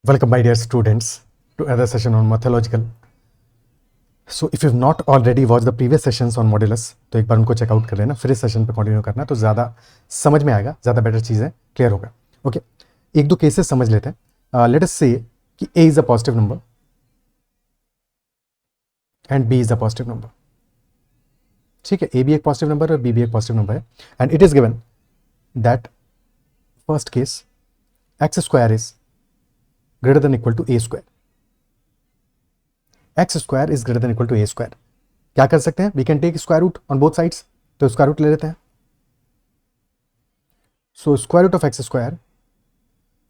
Welcome, my dear students, to another session on mathological. So, if you have not already watched the previous sessions on modulus, तो एक बार उनको checkout कर लेना, फिर इस session पे कंटिन्यू करना, तो ज़्यादा समझ में आएगा, ज़्यादा बेटर चीज़ें क्लियर होगा. ओके, एक दो केसेस समझ लेते हैं. लेट अस से कि a is a positive number and b is a positive number. ठीक है, a भी एक पॉजिटिव नंबर है और b भी एक पॉजिटिव नंबर है. And it is given that first case x square is greater than equal to a square. x square is greater than equal to a square. क्या कर सकते हैं? We can take square root on both sides. तो square root ले लेते हैं. So square root of x square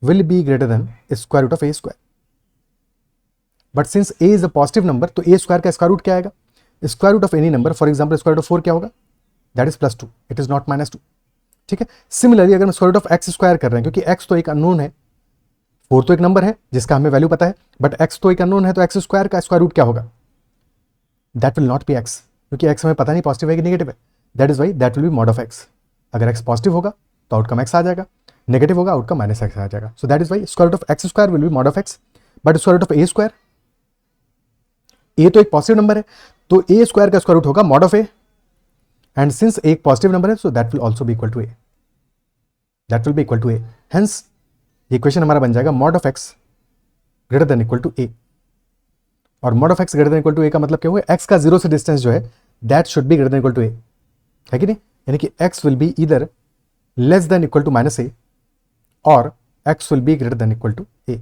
will be greater than square root of a square. But since a is a positive number, तो a square का square root क्या आएगा? Square root of any number, for example square root of 4 क्या होगा? That is +2. It is not -2. ठीक है. Similarly अगर हम square root of x square कर रहे हैं, क्योंकि x तो एक अननोन है, 4 तो एक नंबर है जिसका हमें वैल्यू पता है, बट x तो एक अननोन है, तो x स्क्वायर का स्क्वायर रूट क्या होगा? That will not be x, क्योंकि x हमें पता नहीं पॉजिटिव है कि नेगेटिव है. That is why that will be mod of x. अगर x पॉजिटिव होगा तो आउटकम x आ जाएगा, नेगेटिव होगा आउटकम -x आ जाएगा. So that is why square root of x square will be mod of x. But square root of a square, a तो एक पॉजिटिव नंबर है, तो a स्क्वायर का स्क्वायर रूट होगा mod of a. And since एक positive number है, so that will also be equal to a. That will be equal to a. Hence ये question हमारा बन जाएगा mod of x greater than equal to a. और mod of x greater than equal to a का मतलब क्या हुआ? x का 0 से डिस्टेंस जो है that should be greater than equal to a, है कि नहीं? यानी कि x will be either less than equal to -a और x will be greater than equal to a.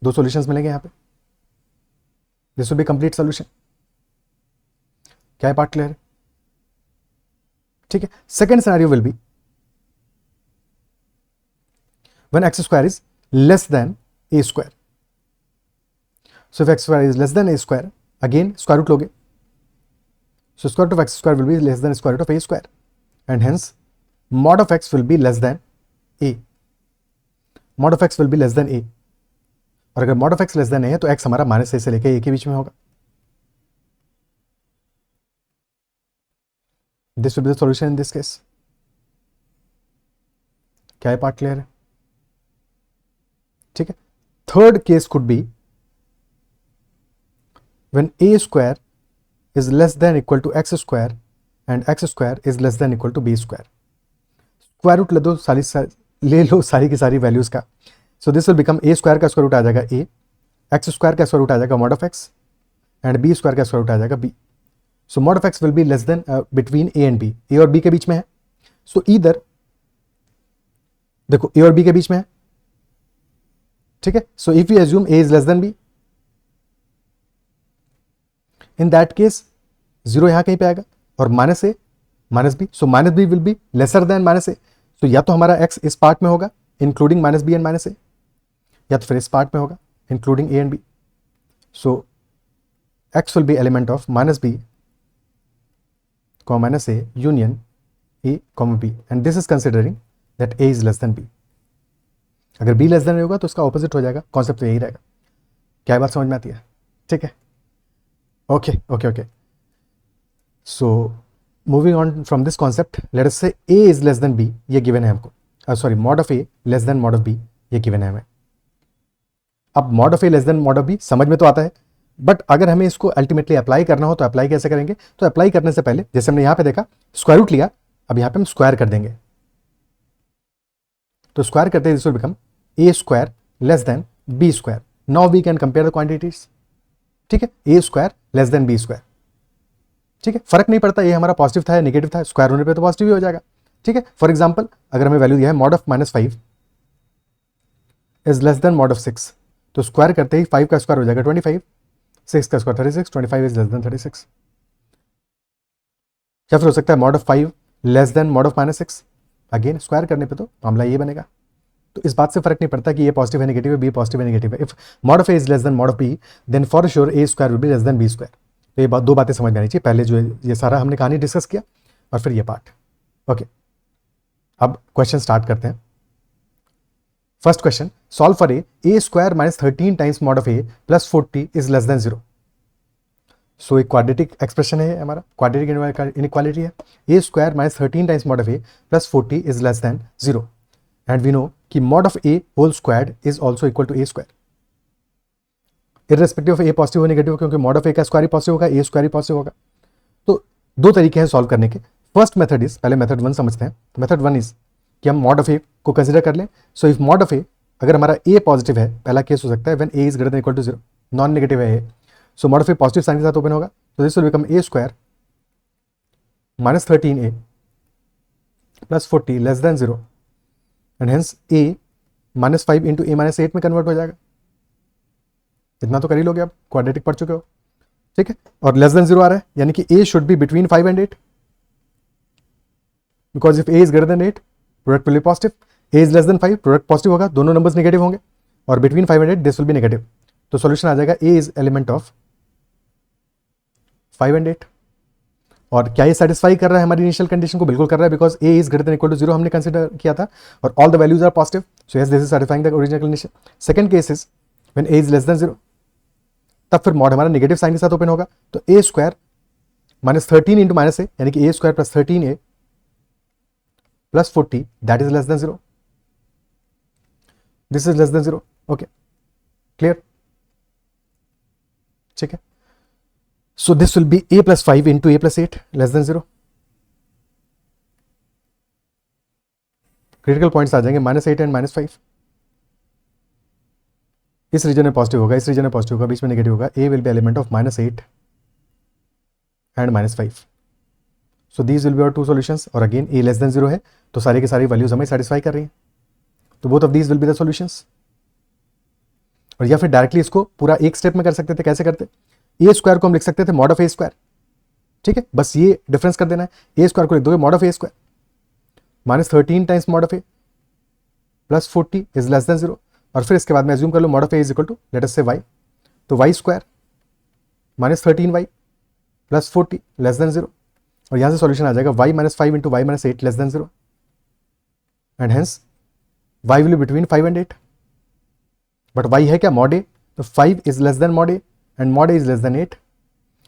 दो सॉल्यूशंस मिलेंगे यहां पे. This will be complete solution. क्या है पार्ट क्लियर? ठीक है. Second scenario will be when x square is less than a square. So if x square is less than a square, again square root लोगे. So square root of x square will be less than square root of a square, and hence mod of x will be less than a. Mod of x will be less than a. और अगर mod of x less than a है तो x हमारा -a से लेके a के बीच में होगा. This will be the solution in this case. क्या है पार्ट क्लियर है? ठीक है. Third case could be when a square is less than equal to x square and x square is less than equal to b square. Square root ले दो, ले लो सारी की सारी वैल्यूज का. So this will become a square का square root आ जाएगा a, x स्क्वायर का स्क्वायर रूट आ जाएगा mod of x and b square का स्क्वायर रूट आ जाएगा b. So mod of x will be less then between a and b. a और b के बीच में है. सो ईदर देखो a और b के बीच में है, ठीक है. So if you assume a is less than b, in that case 0 यहां कहीं पे आएगा और -a -b. So -b will be lesser than -a. सो या तो हमारा x इस पार्ट में होगा इंक्लूडिंग -b एंड -a, या तो फिर इस पार्ट में होगा including a and b. So x will B element of -b, -a union a, b, and this is considering that a is less than b. अगर b less than होगा तो उसका ऑपोजिट हो जाएगा. कॉन्सेप्ट तो यही रहेगा. क्या बात समझ में आती है? ठीक है. Okay okay okay. So moving on from this concept, late us से a is less than b, ये गिवन है हमको. Sorry, mod of a less than mod of b, ये गिवन है हमें. अब mod of a less than mod of b समझ में तो आता है, बट अगर हमें इसको अल्टीमेटली अप्लाई करना हो तो अप्लाई कैसे करेंगे? तो अप्लाई करने से पहले जैसे हमने यहां पे देखा स्क्वायर रूट लिया, अब यहां पे हम स्क्वायर कर देंगे. तो स्क्वायर करते हैं this will become a square less than b square. Now we can compare the quantities. ठीक है. a square less than b square. ठीक है. फर्क नहीं पड़ता ये हमारा पॉजिटिव था या नेगेटिव था, स्क्वायर होने पे तो पॉजिटिव ही हो जाएगा. ठीक है. फॉर एग्जांपल अगर हमें वैल्यू दिया है mod of -5 is less than mod of 6, तो स्क्वायर करते ही 5 का स्क्वायर हो जाएगा 25, 6 का स्क्वायर 36, 25 इज लेस देन 36. या फिर हो सकता है mod of 5 less than mod of -6, again square करने पे तो मामला ये बनेगा. तो इस बात से फर्क नहीं पड़ता कि ये पॉजिटिव है नेगेटिव है, बी पॉजिटिव है नेगेटिव है. If mod of a is less than mod of b, then for sure a square will be less than b square. तो ये दो बातें समझ में आनी चाहिए. पहले जो ये सारा हमने कहानी डिस्कस किया और फिर ये पार्ट. ओके, अब क्वेश्चन स्टार्ट करते हैं. First question, solve for a square -13 times mod of a plus 40 is less than 0. So एक क्वाड्रेटिक एक्सप्रेशन है हमारा, क्वाड्रेटिक इनइक्वालिटी है. a square -13 times mod of a plus 40 is less than 0. And we know कि mod of a whole squared is also equal to a square. Irrespective of a positive हो negative, क्योंकि mod of ए का square ही positive होगा, ए square ही positive होगा। तो दो तरीके हैं सॉल्व करने के। फर्स्ट मेथड इज, पहले मेथड 1 समझते हैं। मेथड 1 इज कि हम मॉड ऑफ ए को कंसिडर कर लें। सो इफ मॉड ऑफ ए, अगर हमारा ए पॉजिटिव है, पहला केस हो सकता है when a is greater than equal to 0, non negative है a, so mod of a positive sign के साथ ओपन होगा, तो this will become a square minus 13a plus 40 less than 0, and hence a minus 5 into a minus 8 में convert हो जाएगा। इतना तो कर ही लोगे, आप क्वाड्रेटिक पढ़ चुके हो, ठीक है। और लेस देन 0 आ रहा है, यानी कि a should be between 5 and 8, because if a is greater then 8 product will be positive, a is less then 5 product positive होगा, दोनों नंबर्स नेगेटिव होंगे, और between 5 and 8 this will B negative. तो सॉल्यूशन आ जाएगा a is element of 5 and 8। और क्या ये सेटिस्फाई कर रहा है हमारी इनिशियल कंडीशन को? बिल्कुल कर रहा है, because a is greater than equal to 0 हमने कंसीडर किया था, और all the values are positive, so yes this is satisfying the original condition. Second case is when a is less than 0, तब फिर मॉड हमारा नेगेटिव साइन के साथ open होगा, तो a square minus 13 into minus a, यानी कि a square plus 13a plus 40 that is less than 0, this is less than 0। Okay, clear, ठीक है। So this will be a plus 5 into a plus 8 less than 0. Critical points आ जाएंगे -8 and -5। इस reason में positive होगा, इस reason में positive होगा, बीच में नेगेटिव होगा। a will be element of -8 and -5. So these will be our two solutions. और अगेन a less than 0 है, तो सारी की सारी वैल्यूज हमें सेटिस्फाई कर रही हैं, तो both of these will be the solutions. और या फिर डायरेक्टली इसको पूरा एक स्टेप में कर सकते थे। कैसे करते? ए स्क्वायर को हम लिख सकते थे मॉड ऑफ ए स्क्वायर, ठीक है, बस ये डिफरेंस कर देना है। ए स्क्वायर को लिख दोगे mod of a square minus 13 times mod of a plus 40 is less than 0, और फिर इसके बाद में एज्यूम कर लो mod of a is equal to let us say y, तो y square minus 13y plus 40 less than 0, और यहां से सॉल्यूशन आ जाएगा y minus 5 into y minus 8 less than 0, and hence y will be between 5 and 8। But y है क्या? Mod ए, तो 5 is less than mod A and mod A is less then 8।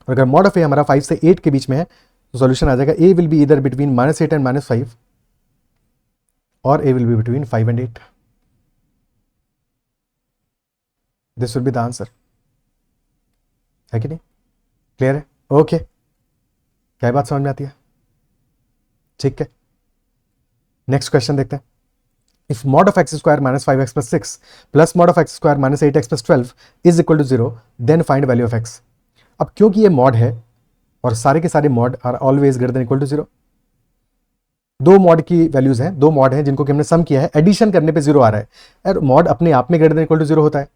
और अगर मॉड ऑफ ए हमारा 5 से 8 के बीच में है, तो सॉल्यूशन आ जाएगा a विल बी इधर बिटवीन -8 एंड -5, और a will be between 5 and 8। This will be the answer, है कि नहीं? क्लियर है? ओके, क्या बात समझ में आती है? ठीक है, नेक्स्ट क्वेश्चन देखते हैं। If mod of x square minus 5x plus 6 plus mod of x square minus 8x plus 12 is equal to 0, then find value of x. अब क्योंकि ये mod है और सारे के सारे mod are always greater than equal to 0, दो mod की वैल्यूज हैं, दो mod हैं जिनको कि हमने सम किया है, एडिशन करने पे 0 आ रहा है, और mod अपने आप में greater than equal to 0 होता है,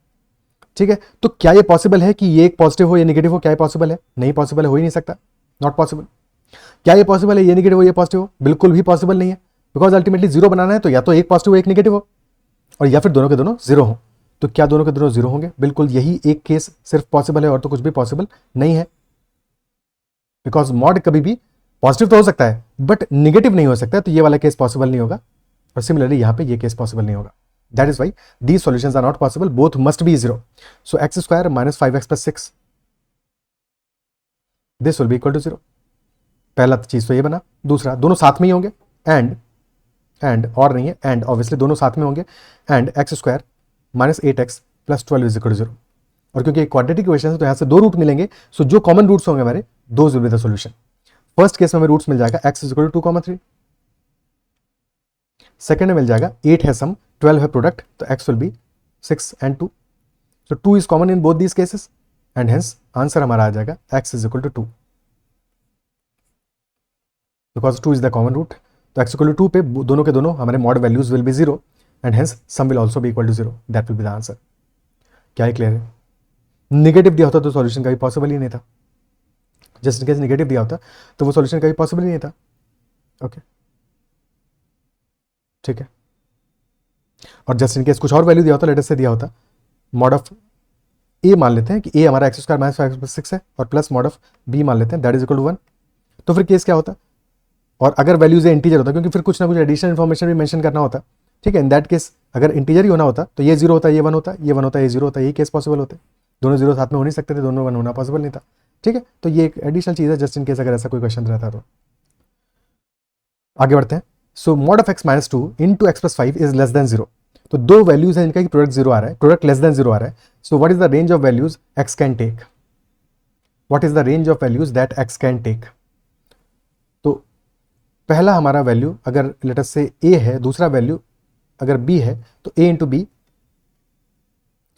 ठीक है। तो क्या ये पॉसिबल है कि ये एक पॉजिटिव हो, ये नेगेटिव हो? क्या ये पॉसिबल है? नहीं पॉसिबल है, हो ही नहीं सकता, नॉट पॉसिबल। क्या ये पॉसिबल है ये नेगेटिव हो ये पॉजिटिव हो? बिल्कुल भी पॉसिबल नहीं है, बिकॉज अल्टीमेटली 0 बनाना है तो या तो एक पॉजिटिव हो एक नेगेटिव हो, और या फिर दोनों के दोनों 0 हो। तो क्या दोनों के दोनों 0 होंगे? बिल्कुल, यही एक केस सिर्फ पॉसिबल है, और तो कुछ भी पॉसिबल नहीं है, बिकॉज मॉड कभी भी पॉजिटिव तो हो सकता है बट नेगेटिव नहीं हो सकता, तो ये वाला केस पॉसिबल नहीं होगा, और सिमिलरली यहां पे ये केस पॉसिबल नहीं होगा। That is why these solutions are not possible, both must be 0। So x square minus 5x plus 6 this will be equal to 0। पहला चीज तो ये बना। दूसरा, दोनों साथ में ही होंगे, एंड और नहीं है, एंड ऑब्वियसली दोनों साथ में होंगे, and x square minus 8x plus 12 is equal to 0। और क्योंकि क्वाड्रेटिक इक्वेशन है तो यहां से दो रूट मिलेंगे, सो जो कॉमन रूट्स होंगे हमारे, those will be the solution. First case में हमें रूट्स मिल जाएगा x is equal to 2, 3। Second में मिल जाएगा 8 है सम, 12 है प्रोडक्ट, तो x will B 6 and 2, so 2 is common in both these cases, and hence answer हमारा आ जाएगा x is equal to 2, because 2 is the common root। तो x equal to 2 पे दोनों के दोनों हमारे mod values will be 0, and hence sum will also be equal to 0, that will be the answer। क्या है? क्लियर है? नेगेटिव दिया होता तो सॉल्यूशन कभी पॉसिबल ही नहीं था, जस्ट इन केस नेगेटिव दिया होता तो वो सॉल्यूशन कभी पॉसिबल ही नहीं था। ओके, ठीक है। और जस्ट इन केस कुछ और वैल्यू दिया होता, लेटेस्ट से दिया होता मॉड ऑफ ए, मान लेते हैं कि ए हमारा x square minus 5x plus 6 है, और प्लस मॉड ऑफ बी मान लेते हैं दैट इज इक्वल टू 1, तो फिर केस क्या होता? और अगर वैल्यूज इंटीजर होता, क्योंकि फिर कुछ ना कुछ एडिशनल इन्फॉर्मेशन भी मेंशन करना होता, ठीक है। इन दैट केस अगर इंटीजर ही होना होता तो ये 0 होता, ये 1 होता, ये 1 होता, ये 0 होता, ये केस पॉसिबल होते। दोनों 0 साथ में हो नहीं सकते थे, दोनों 1 होना पॉसिबल नहीं था, ठीक है। तो ये एक एडिशनल चीज़ है, जस्ट इन केस अगर ऐसा कोई क्वेश्चन रहता तो। आगे बढ़ते हैं। So mod of x minus 2 into x plus 5 is less than 0। तो दो वैल्यूज हैं इनका कि प्रोडक्ट जीरो आ रहा है, प्रोडक्ट लेस देन जीरो आ रहा है. So what is the range of values x can take? What is the range of values that x can take? तो पहला हमारा वैल्यू अगर लेट अस से ए है, दूसरा वैल्यू अगर बी है, तो a into b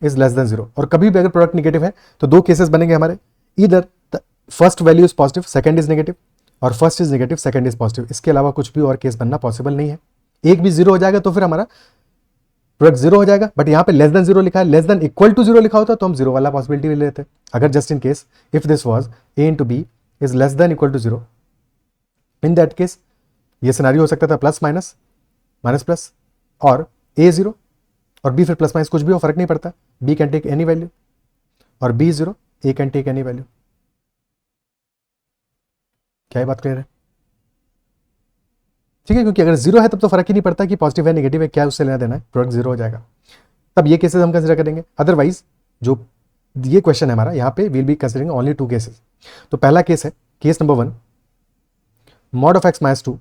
is less than zero. और कभी भी अगर प्रोडक्ट निगेटिव है तो दो केसेस बनेंगे हमारे, इधर the first value is positive, second is negative, और first is negative, second is positive. इसके अलावा कुछ भी और केस बनना पॉसिबल नहीं है. एक भी जीरो हो जाएगा तो फिर हमारा प्रोडक्ट जीरो हो जाएगा. बट यहाँ पे लेस देन जीरो लिखा है, less than equal to zero लिखा होता तो हम जीरो वाला पॉसिबिलिटी ले लेते. अगर just in case if this was a into b is less than equal to zero, in that case ये सिनारियो हो सकता था प्लस माइनस, माइनस प्लस, और ए जीरो और बी फिर प्लस माइनस कुछ भी हो, फर्क नहीं पड़ता. B can take any value और b zero, a can take any value. क्या ये बात क्लियर है? ठीक है, क्योंकि अगर जीरो है तब तो फर्क ही नहीं पड़ता कि पॉजिटिव है नेगेटिव है, क्या उससे लेना देना है, प्रोडक्ट जीरो हो जाएगा. तब ये केसेस हम कंसिडर करेंगे. अदरवाइज जो ये क्वेश्चन है हमारा, यहाँ पे will be considering only two cases. तो पहला केस है case number 1, mod of x minus 2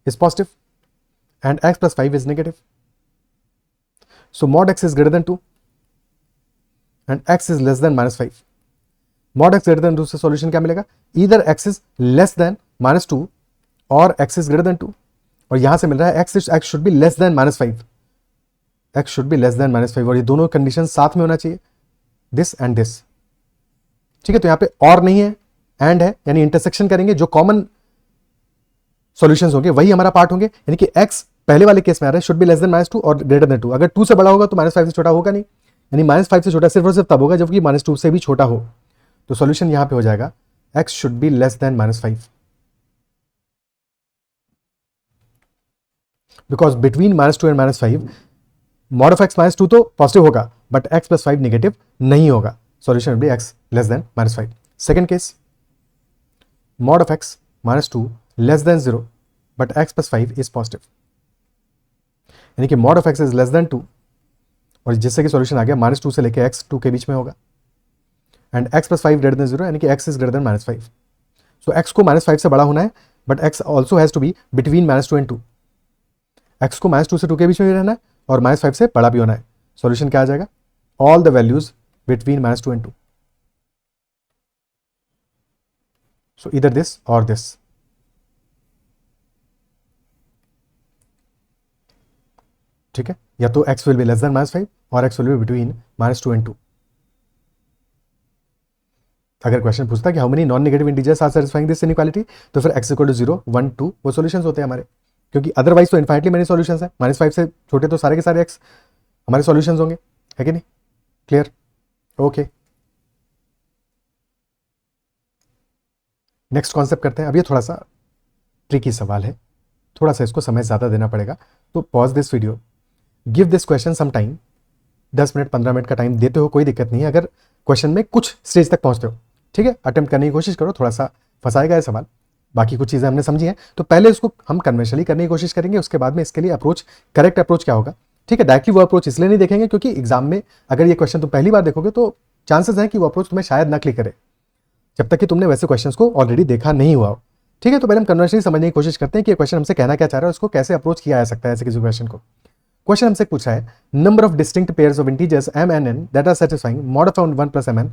is positive and x plus 5 is negative. So mod x is greater than 2 and x is less than minus 5. Mod x greater than 2 से solution क्या मिलेगा? Either x is less than minus 2 और x is greater than 2. और यहां से मिल रहा है x should be less than minus 5, x should be less than minus 5, और ये दोनों कंडीशन साथ में होना चाहिए, दिस एंड दिस. ठीक है, तो यहां पे और नहीं है, एंड है, यानी इंटरसेक्शन करेंगे, जो कॉमन सॉल्यूशंस होंगे वही हमारा पार्ट होंगे. यानी कि x पहले वाले केस में आ रहा है should be less than minus 2 और ग्रेटर देन 2. अगर 2 से बड़ा होगा तो माइनस 5 से छोटा होगा नहीं, यानी माइनस 5 से छोटा सिर्फ और सिर्फ तब होगा जबकि माइनस 2 से भी छोटा हो. तो सॉल्यूशन यहां पे हो जाएगा x should be less than minus 5, because between minus 2 and minus 5 mod of x minus 2 तो पॉजिटिव होगा बट x प्लस 5 नेगेटिव नहीं होगा. Solution will B x less than minus 5. Second case, mod of x minus 2 less than 0 but x plus 5 is positive. यानी कि mod of x is less then 2 और जिससे कि solution आ गया minus 2 से लेकर x 2 के बीच में होगा, and x plus 5 greater than 0 यानी कि x is greater than minus 5. So x को माइनस 5 से बड़ा होना है but x also has to be between minus 2 and 2. x को माइनस 2 से 2 के बीच में भी रहना है और माइनस 5 से बड़ा भी होना है. सॉल्यूशन क्या आ जाएगा? All the values between minus 2 and 2. So इधर दिस और दिस. ठीक है, या तो x will be less than minus 5 और x will be between minus 2 and 2. अगर क्वेश्चन पूछता है कि how many non negative integers are satisfying this inequality, तो फिर x इक्वल टू 0 1 2 वो सॉल्यूशंस होते हैं हमारे, क्योंकि अदरवाइज तो इनफाइनटली मेनी सॉल्यूशंस है. माइनस 5 से छोटे तो सारे के सारे x हमारे सॉल्यूशंस होंगे, है कि नहीं? क्लियर? ओके, नेक्स्ट कॉन्सेप्ट करते हैं. अब ये थोड़ा सा ट्रिकी सवाल है, थोड़ा सा इसको समय ज़्यादा देना पड़ेगा, तो pause this video, give this question some time. 10 minute 15 minute का टाइम देते हो कोई दिक्कत नहीं है, अगर क्वेश्चन में कुछ स्टेज तक पहुंचते हो. ठीक है, अटेम्प्ट करने की कोशिश करो. थोड़ा सा फंसाएगा ये सवाल, बाकी कुछ चीज़ें हमने समझी हैं, तो पहले इसको हम कन्वेंशनली करने की कोशिश करेंगे, उसके बाद में इसके लिए अप्रोच, करेक्ट अप्रोच क्या होगा. ठीक है, डायरेक्टली वो अप्रोच इसलिए नहीं देखेंगे क्योंकि एग्जाम में अगर ये क्वेश्चन तुम पहली बार देखोगे तो चांसेस हैं कि वो अप्रोच तुम्हें शायद ना क्लिक करे जब तक कि तुमने वैसे क्वेश्चंस को ऑलरेडी देखा नहीं हुआ हो. ठीक है, तो पहले हम कन्वेंशनली समझने की कोशिश करते हैं कि ये क्वेश्चन हमसे कहना क्या चाह रहा है, उसको कैसे अप्रोच किया जा सकता है ऐसे किसी क्वेश्चन को. क्वेश्चन हमसे पूछा है number of distinct pairs of integers m and n that are satisfying mod of 1 plus mn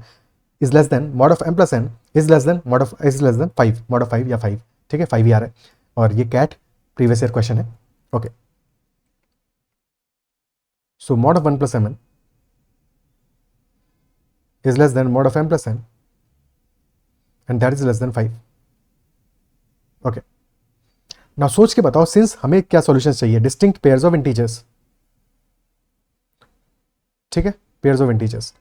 is less than mod of m plus n is less than mod of 5, mod of 5 या 5. ठीक है, 5 ही आ रहा है और ये cat previous year question है. Okay, so mod of 1 plus mn is less than mod of m plus n and that is less than 5. Okay, now सोच के बताओ, सिंस हमें क्या सॉल्यूशंस चाहिए, डिस्टिंक्ट पेयर्स ऑफ इंटीजर्स. ठीक है, pairs of integers.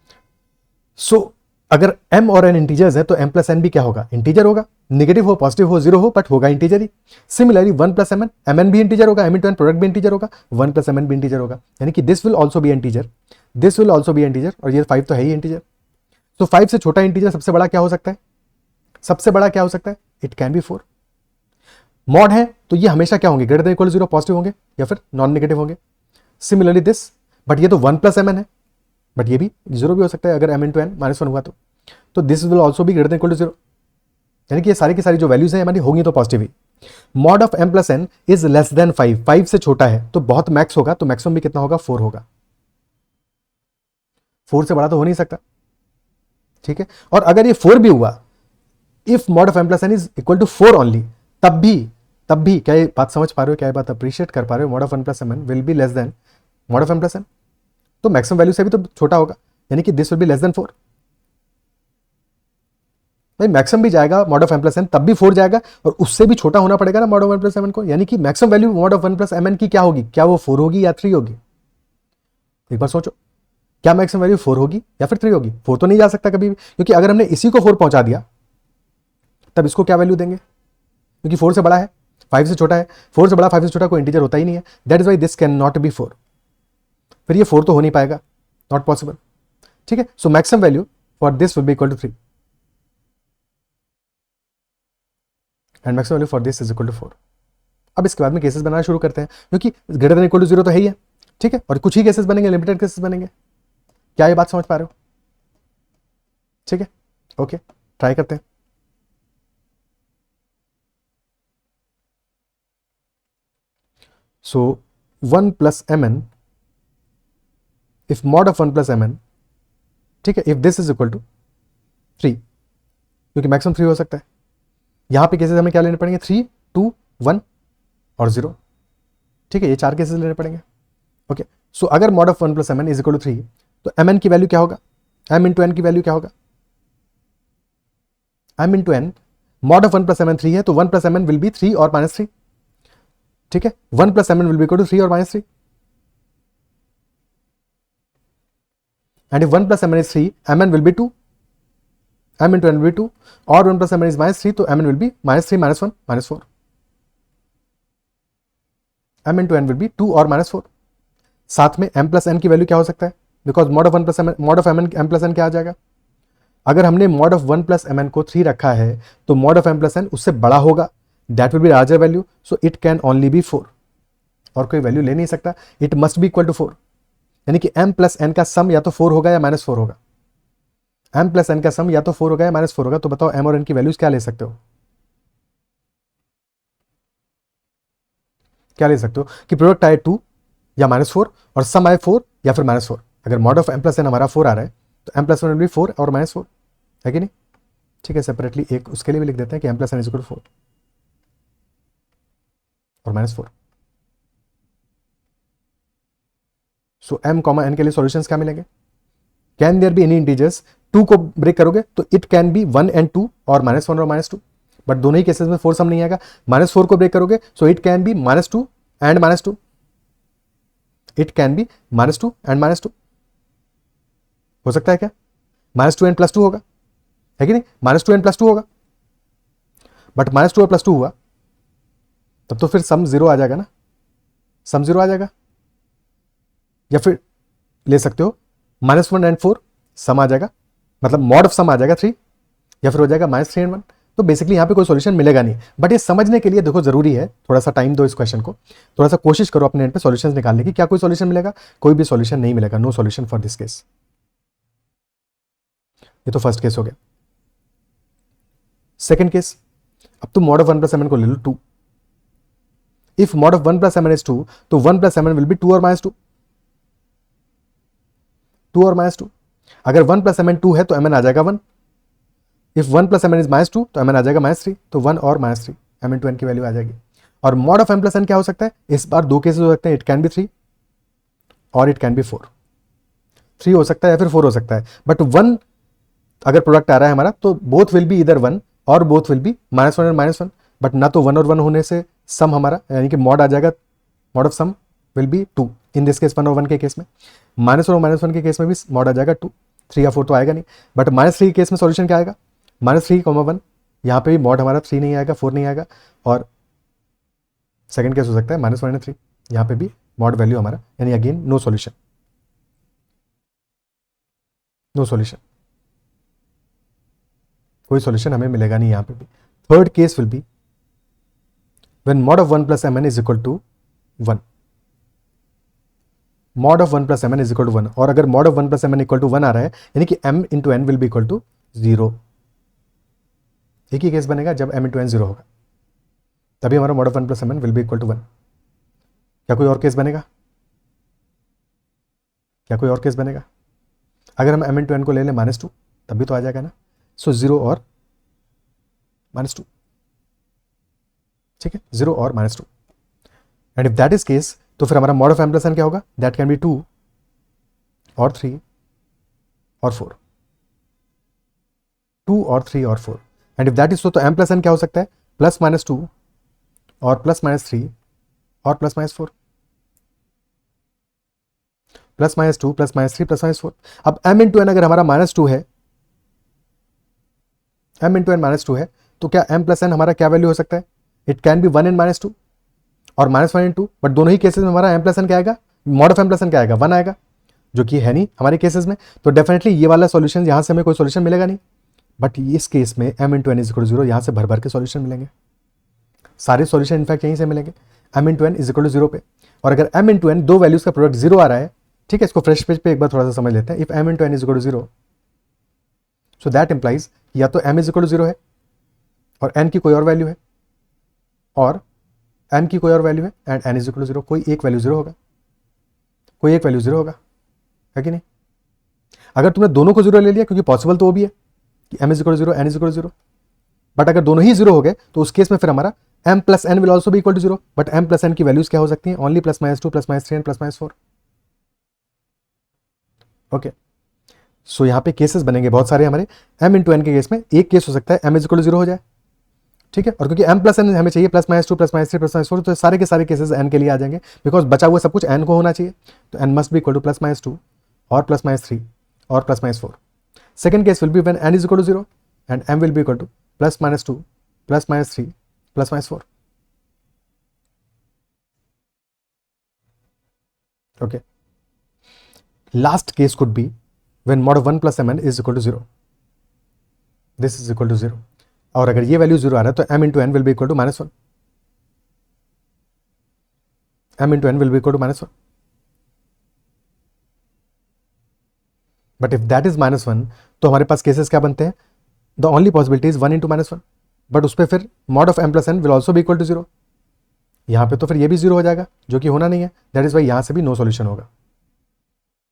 सो अगर m और n इंटीजर्स है तो m प्लस n भी क्या होगा? इंटीजर होगा. नेगेटिव हो, पॉजिटिव हो, जीरो हो, बट होगा इंटीजर ही. सिमिलरली 1 प्लस mn, mn भी इंटीजर होगा, m इंटू n प्रोडक्ट भी इंटीजर होगा, 1 प्लस mn भी इंटीजर होगा. यानी कि this will also B integer, this will also B integer, और ये 5 तो है ही इंटीजर. तो 5 से छोटा इंटीजर सबसे बड़ा क्या हो सकता है? सबसे बड़ा क्या हो सकता है? It can be 4. मॉड है तो ये हमेशा क्या होंगे? ग्रेटर देन इक्वल 0 पॉजिटिव होंगे या फिर नॉन नेगेटिव होंगे. सिमिलरली दिस, बट ये तो 1 प्लस mn है, बट ये भी 0 भी हो सकता है अगर m इंटू n -1 हुआ तो दिस विल ऑल्सो भी ग्रेटर देन इक्वल टू 0. यानी कि ये सारी की सारी जो वैल्यूज हैं हमारी होंगी तो positive he. Mod of m plus n is less then 5, 5 से छोटा है तो बहुत मैक्स होगा, तो मैक्सिमम भी कितना होगा, 4 होगा, 4 से बड़ा तो हो नहीं सकता, ठीक है। और अगर ये 4 भी हुआ, if mod of m plus n is equal to 4 only, तब भी क्या ये बात समझ पा रहे हो, क्या ये बात अप्रिशिएट कर पा रहे हो, mod of n plus mn will be less than mod of m plus n, तो मैक्सिमम वैल्यू से भी तो छोटा होगा, यानी कि this will be less then 4। भाई मैक्सिमम भी जाएगा mod of m plus n, तब भी 4 जाएगा, और उससे भी छोटा होना पड़ेगा ना mod of m plus mn को, यानी कि maximum value mod of 1 plus mn की क्या होगी, क्या वो 4 होगी या 3 होगी, एक बार सोचो, क्या मैक्सिमम वैल्यू 4 होगी या फिर 3 होगी, 4 तो नहीं जा सकता कभी भी, क्योंकि अगर हमने इसी को 4 पहुंचा दिया तब इसको क्या वैल्यू देंगे, क्योंकि 4 से बड़ा है, 5 से छोटा है, 4 से बड़ा 5 से छोटा कोई इंटीजर होता ही नहीं है, that is why this can not be 4, फिर ये 4 तो हो नहीं पाएगा, नॉट पॉसिबल, ठीक है। So maximum value for this will be equal to 3 and maximum value for this is equal to 4। अब इसके बाद में केसेस बनाना शुरू करते हैं, क्योंकि ग्रेटर देन इक्वल टू 0 तो है ही है, ठीक है, और कुछ ही केसेस बनेंगे, लिमिटेड केसेस बनेंगे, क्या ये बात समझ पा रहे हो, ठीक है, ओके, ट्राई करते हैं। So 1 plus mn, if mod of 1 plus mn, ठीक है, if this is equal to 3, क्योंकि मैक्सिमम 3 हो सकता है, यहां पे केसेस हमें क्या लेने पड़ेंगे, 3, 2, 1 और 0, ठीक है, ये 4 केसेस लेने पड़ेंगे, ओके। सो अगर mod of 1 plus mn is equal to 3, तो mn की वैल्यू क्या होगा, m इंटू n की वैल्यू क्या होगा, m into n, mod of 1 plus mn 3 है, तो 1 प्लस mn विल बी 3 और माइनस 3, ठीक है, 1 plus mn will be equal to 3 और minus 3, and if 1 plus mn is 3, mn will be 2, m into n will be 2, or 1 plus mn is minus 3, तो mn will be minus 3 minus 1 minus 4, m into n will be 2 और minus 4, साथ में m plus n की value क्या हो सकता है, because mod of 1 plus mod of m plus n क्या आ जाएगा, अगर हमने मॉड ऑफ 1 प्लस mn को 3 रखा है तो mod of m plus n उससे बड़ा होगा, that will be larger value, so it can only be 4, और कोई वैल्यू ले नहीं सकता, it must be equal to 4, यानी कि m प्लस n का सम या तो 4 होगा या माइनस 4 होगा, m प्लस n का सम या तो 4 होगा या माइनस 4 होगा, तो बताओ m और n की वैल्यूज क्या ले सकते हो, क्या ले सकते हो कि प्रोडक्ट आए 2 या माइनस 4 और सम आए 4 या फिर माइनस 4, अगर mod of m plus n हमारा 4 आ रहा है तो m प्लस 1 विल बी 4 और माइनस 4, है कि नहीं, ठीक है, सेपरेटली एक उसके लिए भी लिख देते हैं कि m plus n is equal to 4 और minus 4। So m comma n के लिए सॉल्यूशंस क्या मिलेंगे, can there be any integers, 2 को ब्रेक करोगे तो इट कैन बी 1 एंड 2 और माइनस 1 और माइनस 2, बट दोनों ही केसेस में 4 सम नहीं आएगा, माइनस 4 को ब्रेक करोगे सो it can be minus 2 and minus 2, it can be minus 2 and minus 2, हो सकता है क्या, माइनस 2 एंड प्लस 2 होगा, है कि नहीं, माइनस 2 एंड प्लस 2 होगा, बट माइनस 2 और प्लस 2 हुआ तब तो फिर सम 0 आ जाएगा ना, सम 0 आ जाएगा, या फिर ले सकते हो माइनस 1 एंड 4 सम आ जाएगा, मतलब मॉड ऑफ सम आ जाएगा 3, या फिर हो जाएगा माइनस 3 एंड 1, तो बेसिकली यहाँ पे कोई सॉल्यूशन मिलेगा नहीं, बट ये समझने के लिए देखो जरूरी है, थोड़ा सा टाइम दो इस क्वेश्चन को, थोड़ा सा कोशिश करो अपने एंड पे सॉल्यूशंस निकालने की, क्या कोई सॉल्यूशन मिलेगा, कोई भी सॉल्यूशन नहीं मिलेगा, no solution for this case, ये तो फर्स्ट केस हो गया। सेकंड केस, अब तुम मॉड ऑफ 1 प्लस mn को ले लो 2, if mod of 1 plus mn is 2, तो 1 प्लस mn विल बी 2 और माइनस 2, 2 और माइनस 2, अगर 1 प्लस mn 2 है तो mn आ जाएगा 1, if 1 plus mn is minus 2 तो mn आ जाएगा माइनस 3, तो 1 और माइनस 3 m इंटू n की वैल्यू आ जाएगी, और mod of m plus n क्या हो सकता है, इस बार 2 केसेस हो सकते हैं, इट कैन बी 3 और इट कैन बी 4, 3 हो सकता है या फिर 4 हो सकता है, बट 1 अगर प्रोडक्ट आ रहा है हमारा तो बोथ विल बी इधर 1 और बोथ विल बी माइनस 1 और माइनस 1, बट ना तो 1 और 1 होने से सम हमारा, यानी कि मॉड आ जाएगा, mod of sum will be 2 in this case, 1 और 1 के केस में, माइनस और माइनस 1 के केस में भी मॉड आ जाएगा 2, 3 या 4 तो आएगा नहीं, बट माइनस 3 के केस में सॉल्यूशन क्या आएगा, माइनस 3 1, यहाँ पे भी मॉड हमारा 3 नहीं आएगा, 4 नहीं आएगा, और सेकंड केस हो सकता है माइनस 1 एंड 3, यहाँ पे भी मॉड वैल्यू हमारा, यानी again no solution, no solution, कोई सॉल्यूशन हमें मिलेगा नहीं यहाँ पे भी। Third case will be when mod of 1 plus mn is equal to 1, mod of 1 plus mn is equal to 1, और अगर mod of 1 plus mn equal to 1 आ रहा है, यानी कि m into n will be equal to 0, एक ही case बनेगा जब m इंटू n 0 होगा, तभी हमारा mod of 1 plus M N will be equal to 1। क्या कोई और केस बनेगा? क्या कोई और केस बनेगा? अगर हम एम इन टू एन को ले लें -2 तब भी तो आ जाएगा ना। सो 0 और -2, ठीक है, 0 और -2। And if that is case तो फिर हमारा mod of M plus N क्या होगा? दैट कैन बी 2 और 3 और 4, 2 और 3 और 4। And if that is so तो एम प्लस एन क्या हो सकता है? +-2 और +-3 और +-4, +-2 +-3 +-4। अब m इंटू एन अगर हमारा -2 है, m इंटू एन -2 है, तो क्या m प्लस एन हमारा क्या वैल्यू हो सकता है? इट कैन बी 1 इन -2 और -1 इन 2, बट दोनों ही केसेस में हमारा m प्लस एन क्या आएगा? Mod of m plus N क्या आएगा? 1 आएगा, जो कि है नहीं हमारे केसेस में। तो डेफिनेटली ये वाला सॉल्यूशन यहाँ से हमें कोई सॉल्यूशन मिलेगा नहीं, बट इस केस में m into N is equal to 0, यहाँ से भर भर के सॉल्यूशन मिलेंगे। सारे सॉल्यूशन इनफैक्ट यहीं से मिलेंगे m into N is equal to 0 पे। और अगर m इंटू एन दो वैल्यूज का प्रोडक्ट 0 आ रहा है, ठीक है, इसको फ्रेश पेज पे एक बार थोड़ा सा समझ लेते हैं। If m into N is equal to 0, so that implies या तो m इज इक्वल टू 0 है और n की कोई और वैल्यू है, और m की कोई और वैल्यू है and n is equal to 0। कोई एक वैल्यू 0 होगा, कोई एक वैल्यू 0 होगा, है कि नहीं? अगर तुमने दोनों को 0 ले लिया, क्योंकि पॉसिबल तो वो भी है कि m is equal to 0, n is equal to 0, but अगर दोनों ही 0 हो गए तो उस केस में फिर हमारा m plus N will also भी equal to 0। But m plus n की वैल्यूज क्या हो सकती हैं? Only +-2 +-3 and +-4। ओके, सो यहाँ पे केसेस बनेंगे बहुत सारे हमारे। m इंटू एन के केस में एक केस हो सकता है m इज इक्वल टू 0 हो जाए, ठीक है, और क्योंकि m प्लस एन हमें चाहिए +-2 +-3 +-4, तो सारे के सारे केसेस n के लिए आ जाएंगे, बिकॉज बचा हुआ सब कुछ n को होना चाहिए। तो n must be equal to +-2 और +-3 और +-4। Second case will be when n is equal to 0 and m will be equal to +-2 +-3 +-4। Okay, last case could be when mod of 1 plus mn is equal to 0, this is equal to 0, और अगर ये value 0 आ रहा है तो m into N will be equal to -1, m into N will be equal to -1। But if that is -1 तो हमारे पास केसेस क्या बनते हैं? The only possibility is 1 into -1, but उस पर फिर mod of m plus N will also be equal to 0। यहाँ पे तो फिर ये भी 0 हो जाएगा, जो कि होना नहीं है। दैट इज वाई यहाँ से भी नो सॉल्यूशन होगा,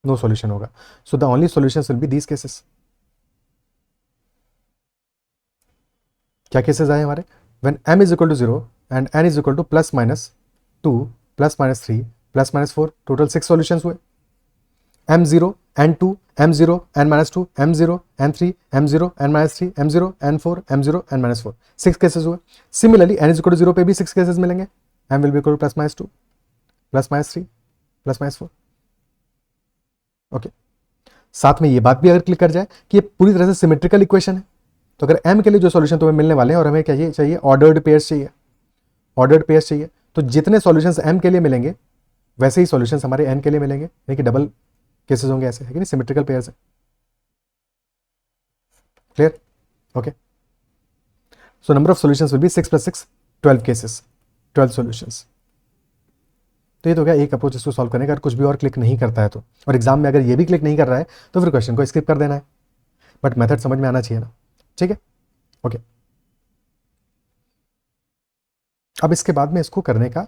नो सॉल्यूशन होगा। So the only solutions will be these cases. क्या केसेस आए हमारे? When m is equal to 0 and n is equal to +-2 +-3 +-4, total 6 solutions हुए। m0 n2 m0 n-2 m0 n3 m0 n-3 m0 n4 m0 n-4, 6 cases हुए। Similarly n is equal to 0 पे भी 6 cases मिलेंगे। m will be equal to +-2 +-3 +-4। Okay, साथ में ये बात भी अगर क्लिक कर जाए कि ये पूरी तरह से सिमेट्रिकल इक्वेशन है, तो अगर m के लिए जो सॉल्यूशन तुम्हें मिलने वाले हैं, और हमें क्या चाहिए? ऑर्डर्ड पेयर्स चाहिए, ऑर्डर्ड पेयर्स चाहिए। तो जितने सॉल्यूशंस m के लिए मिलेंगे वैसे ही सॉल्यूशंस हमारे n के लिए मिलेंगे, यानी कि डबल केसेस होंगे, ऐसे है कि नहीं? सिमेट्रिकल पेयर्स है। Clear? Okay, so number of solutions will B 6 + 6 12 cases, 12 solutions. तो ये तो क्या एक अप्रोच इसको सॉल्व करने का। कुछ भी और क्लिक नहीं करता है तो, और एग्जाम में अगर ये भी क्लिक नहीं कर रहा है तो फिर क्वेश्चन को स्किप कर देना है, बट मेथड समझ में आना चाहिए ना, ठीक है? ओके, अब इसके बाद में इसको करने का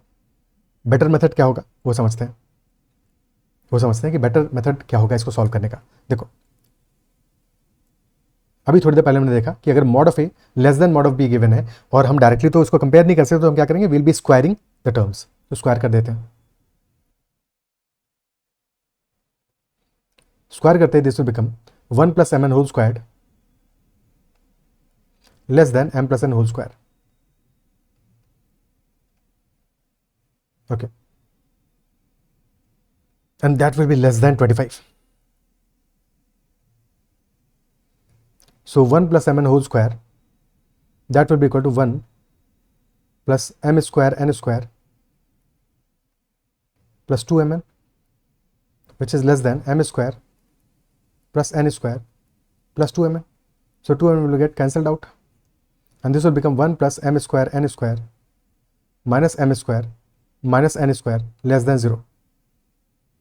बेटर मेथड क्या होगा वो समझते हैं, कि बेटर मेथड क्या होगा इसको सॉल्व करने का। देखो, अभी थोड़ी देर पहले हमने देखा कि अगर mod of A less than mod of be given है और हम डायरेक्टली तो उसको कंपेयर नहीं कर सकते, तो हम क्या करेंगे? Will be squaring the terms, तो स्क्वायर कर देते हैं। स्क्वायर करते हैं, this will become 1 + mn whole squared less than m + n whole square. Okay, and that will be less than 25. So 1 + mn whole square, that will be equal to 1 + m square n square plus 2mn, which is less than m square plus n square plus 2mn. So 2mn will get cancelled out, and this will become 1 + m square n square minus m square minus n square less than 0.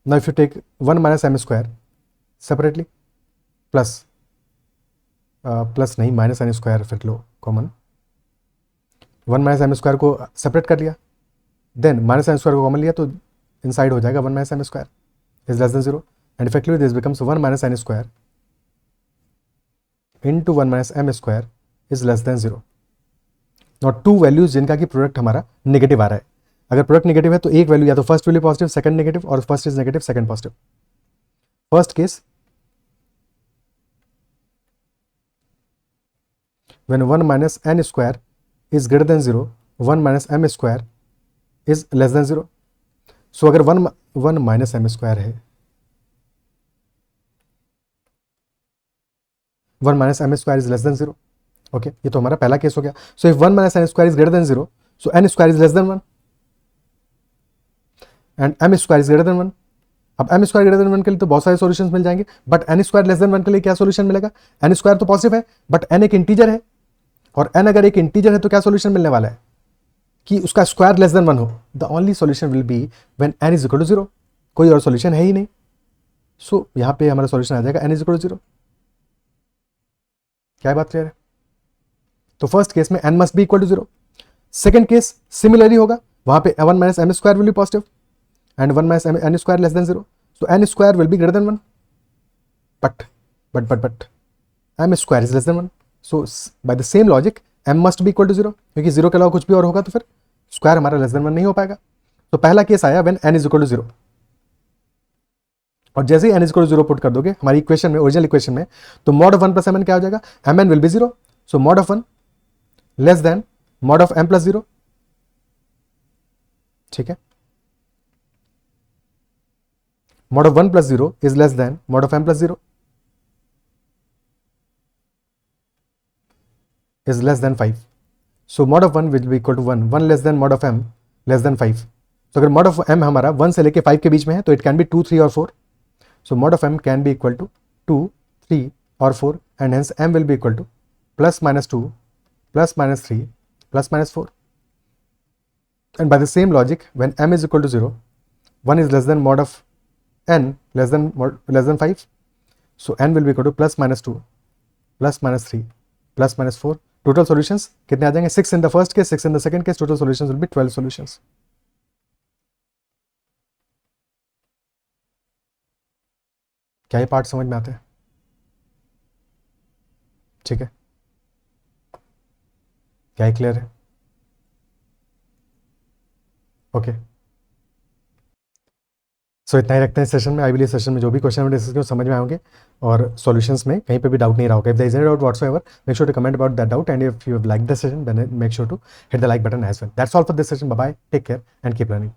Now if you take 1 minus m square separately plus नहीं, minus n square फिर लो common, 1 minus M square को separate कर लिया, then minus M square को common लिया तो inside हो जाएगा 1 minus M square is less than 0 and effectively this becomes 1 minus N square into 1 minus M square is less than 0। Not two values जिनका कि प्रोडक्ट हमारा नेगेटिव आ रहा है। अगर प्रोडक्ट नेगेटिव है तो एक वैल्यू या तो first value positive second negative, और first is negative second positive. First case when 1 minus n square is greater than 0, 1 minus m square is less than 0. So अगर 1 minus m square है, 1 minus m square is less than 0. Okay, ये तो हमारा पहला case हो गया. So if 1 minus n square is greater than 0, so n square is less than 1 and m square is greater than 1. अब m square greater than 1 के लिए तो बहुत सारे सॉल्यूशंस मिल जाएंगे, but n square less than 1 के लिए क्या सॉल्यूशन मिलेगा? n स्क्वायर तो पॉजिटिव है बट n एक इंटीजर है, और n अगर एक इंटीजर है तो क्या सॉल्यूशन मिलने वाला है कि उसका स्क्वायर लेस देन 1 हो. The only solution will be when n is equal to 0. कोई और सॉल्यूशन है ही नहीं. सो यहां पे हमारा सॉल्यूशन आ जाएगा n इज इक्वल टू 0. क्या बात क्लियर है? तो फर्स्ट केस में n must be equal to 0. Second case similarly होगा, वहां पे 1 minus m square will be positive and 1 minus n square less than 0. So n square will be greater than 1. But m square is less than 1. So by the same logic m must be equal to 0. क्योंकि 0 के अलावा कुछ भी और होगा तो फिर square हमारा लेस देन 1 नहीं हो पाएगा. तो पहला केस आया when n is equal to 0. और जैसे ही n is equal to 0 put कर दोगे हमारी इक्वेशन में, ओरिजिनल इक्वेशन में, तो mod of 1 plus mn क्या हो जाएगा? mn will be 0. So mod of 1 less than mod of m plus 0. ठीक है. Mod of 1 plus 0 is less than mod of m plus 0 is less than 5. So mod of 1 will be equal to 1. 1 less than mod of m less than 5. So अगर mod of m हमारा 1 से लेके 5 के बीच में है तो it can be 2, 3 और 4. So mod of m can be equal to 2, 3 और 4 and hence m will be equal to plus minus 2, plus minus 3, plus minus 4. And by the same logic, when m is equal to 0, 1 is less than mod of n less than 5. So n will be equal to plus minus 2, plus minus 3, plus minus 4. Total solutions कितने आ जाएंगे? 6 in the first case, 6 in the second case. Total solutions will be 12 solutions. क्या ये part समझ में आते हैं? ठीक है, क्या ये क्लियर है? ओके, सो इतना ही रखते हैं सेशन में. आई बिलीव सेशन में जो भी क्वेश्चन डिस्कस किए समझ में आएंगे और सॉल्यूशंस में कहीं पे भी डाउट नहीं रहा होगा. If there is any doubt whatsoever, make sure to comment about that doubt, and if you have like this session then make sure to hit the like button as well. That's all for this session. Bye bye, take care and keep learning.